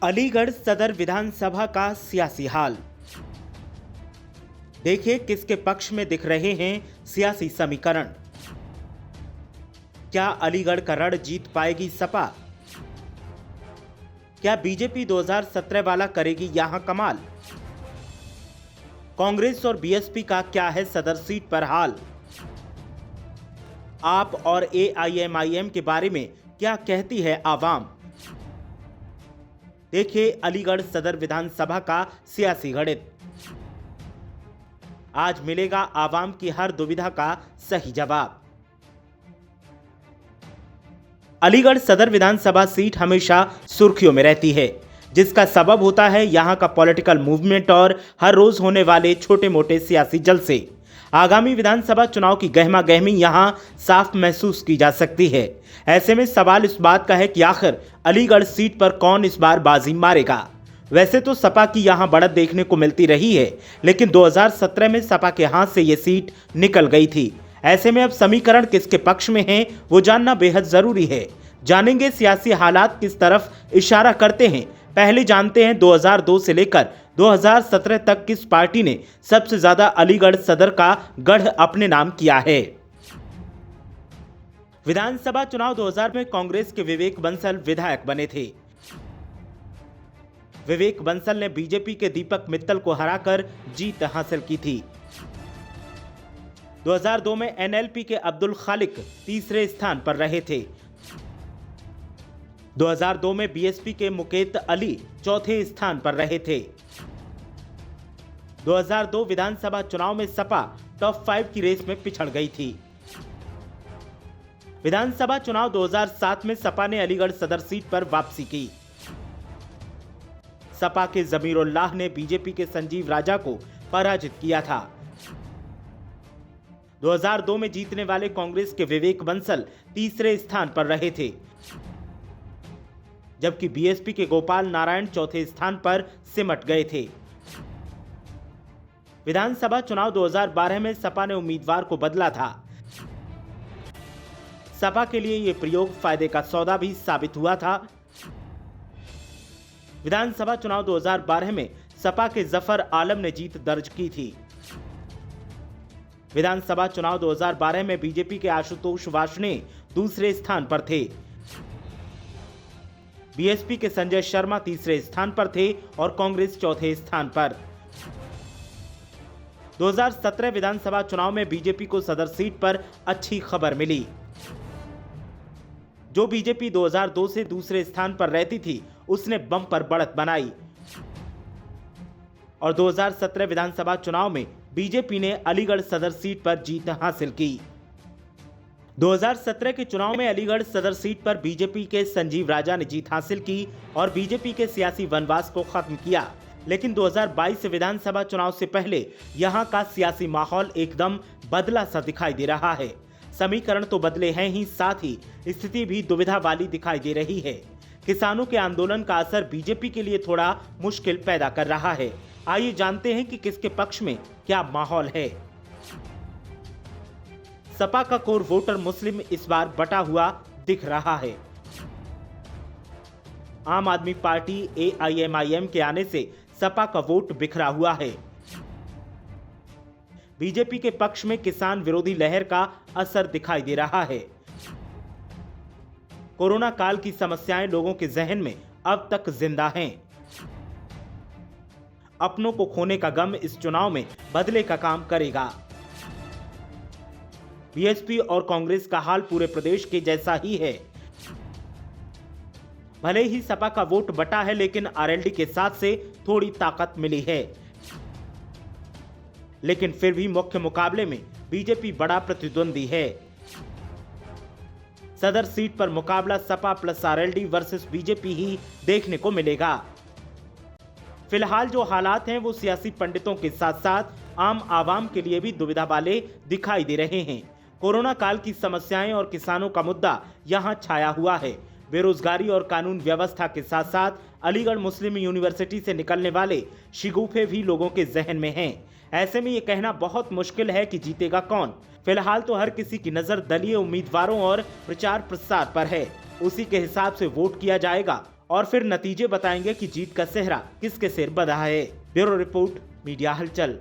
अलीगढ़ सदर विधानसभा का सियासी हाल। देखिए किसके पक्ष में दिख रहे हैं सियासी समीकरण। क्या अलीगढ़ का रण जीत पाएगी सपा? क्या बीजेपी 2017 वाला करेगी यहां कमाल? कांग्रेस और बीएसपी का क्या है सदर सीट पर हाल? आप और एआईएमआईएम के बारे में क्या कहती है आवाम? देखिए अलीगढ़ सदर विधानसभा का सियासी गणित। आज मिलेगा आवाम की हर दुविधा का सही जवाब। अलीगढ़ सदर विधानसभा सीट हमेशा सुर्खियों में रहती है, जिसका सबब होता है यहां का पॉलिटिकल मूवमेंट और हर रोज होने वाले छोटे मोटे सियासी जलसे। आगामी विधानसभा चुनाव की गहमा गहमी यहां साफ महसूस की जा सकती है। ऐसे में सवाल इस बात का है कि आखिर अलीगढ़ सीट पर कौन इस बार बाजी मारेगा। वैसे तो सपा की यहां बढ़त देखने को मिलती रही है, लेकिन 2017 में सपा के हाथ से ये सीट निकल गई थी। ऐसे में अब समीकरण किसके पक्ष में है वो जानना बेहद जरूरी है। जानेंगे सियासी हालात किस तरफ इशारा करते हैं। पहले जानते हैं 2002 से लेकर 2017 तक किस पार्टी ने सबसे ज्यादा अलीगढ़ सदर का गढ़ अपने नाम किया है। विधानसभा चुनाव 2000 में कांग्रेस के विवेक बंसल विधायक बने थे। विवेक बंसल ने बीजेपी के दीपक मित्तल को हराकर जीत हासिल की थी। 2002 में एनएलपी के अब्दुल खालिक तीसरे स्थान पर रहे थे। 2002 में बीएसपी के मुकेत अली चौथे स्थान पर रहे थे। 2002 विधानसभा चुनाव में सपा टॉप 5 की रेस में पिछड़ गई थी। विधानसभा चुनाव 2007 में सपा ने अलीगढ़ सदर सीट पर वापसी की। सपा के जमीरुल्लाह ने बीजेपी के संजीव राजा को पराजित किया था। 2002 में जीतने वाले कांग्रेस के विवेक बंसल तीसरे स्थान पर रहे थे, जबकि बीएसपी के गोपाल नारायण चौथे स्थान पर सिमट गए थे। विधानसभा चुनाव 2012 में सपा ने उम्मीदवार को बदला था। सपा के लिए यह प्रयोग फायदे का सौदा भी साबित हुआ था। विधानसभा चुनाव 2012 में सपा के जफर आलम ने जीत दर्ज की थी। विधानसभा चुनाव 2012 में बीजेपी के आशुतोष वार्ष्णेय दूसरे स्थान पर थे। बीएसपी के संजय शर्मा तीसरे स्थान पर थे और कांग्रेस चौथे स्थान पर। 2017 विधानसभा चुनाव में बीजेपी को सदर सीट पर अच्छी खबर मिली। जो बीजेपी 2002 से दूसरे स्थान पर रहती थी, उसने बम्पर बढ़त बनाई और 2017 विधानसभा चुनाव में बीजेपी ने अलीगढ़ सदर सीट पर जीत हासिल की। 2017 के चुनाव में अलीगढ़ सदर सीट पर बीजेपी के संजीव राजा ने जीत हासिल की और बीजेपी के सियासी वनवास को खत्म किया। लेकिन 2022 विधानसभा चुनाव से पहले यहां का सियासी माहौल एकदम बदला सा दिखाई दे रहा है। समीकरण तो बदले हैं ही, साथ ही स्थिति भी दुविधा वाली दिखाई दे रही है। किसानों के आंदोलन का असर बीजेपी के लिए थोड़ा मुश्किल पैदा कर रहा है। आइए जानते हैं कि किसके पक्ष में क्या माहौल है। सपा का कोर वोटर मुस्लिम इस बार बटा हुआ दिख रहा है। आम आदमी पार्टी एआईएमआईएम के आने से सपा का वोट बिखरा हुआ है। बीजेपी के पक्ष में किसान विरोधी लहर का असर दिखाई दे रहा है। कोरोना काल की समस्याएं लोगों के जहन में अब तक जिंदा हैं। अपनों को खोने का गम इस चुनाव में बदले का काम करेगा। बीएसपी और कांग्रेस का हाल पूरे प्रदेश के जैसा ही है। भले ही सपा का वोट बटा है, लेकिन आरएलडी के साथ से थोड़ी ताकत मिली है। लेकिन फिर भी मुख्य मुकाबले में बीजेपी बड़ा प्रतिद्वंदी है। सदर सीट पर मुकाबला Sapa plus RLD versus BJP ही देखने को मिलेगा। फिलहाल जो हालात हैं वो सियासी पंडितों के साथ साथ आम आवाम के लिए भी दुविधा वाले दिखाई दे रहे हैं। कोरोना काल की समस्याएं और किसानों का मुद्दा यहां छाया हुआ है। बेरोजगारी और कानून व्यवस्था के साथ साथ अलीगढ़ मुस्लिम यूनिवर्सिटी से निकलने वाले शिगुफे भी लोगों के जहन में हैं। ऐसे में ये कहना बहुत मुश्किल है कि जीतेगा कौन। फिलहाल तो हर किसी की नजर दलीय उम्मीदवारों और प्रचार प्रसार पर है। उसी के हिसाब से वोट किया जाएगा और फिर नतीजे बताएंगे कि जीत का सेहरा किसके सिर बंधा है। ब्यूरो रिपोर्ट, मीडिया हलचल।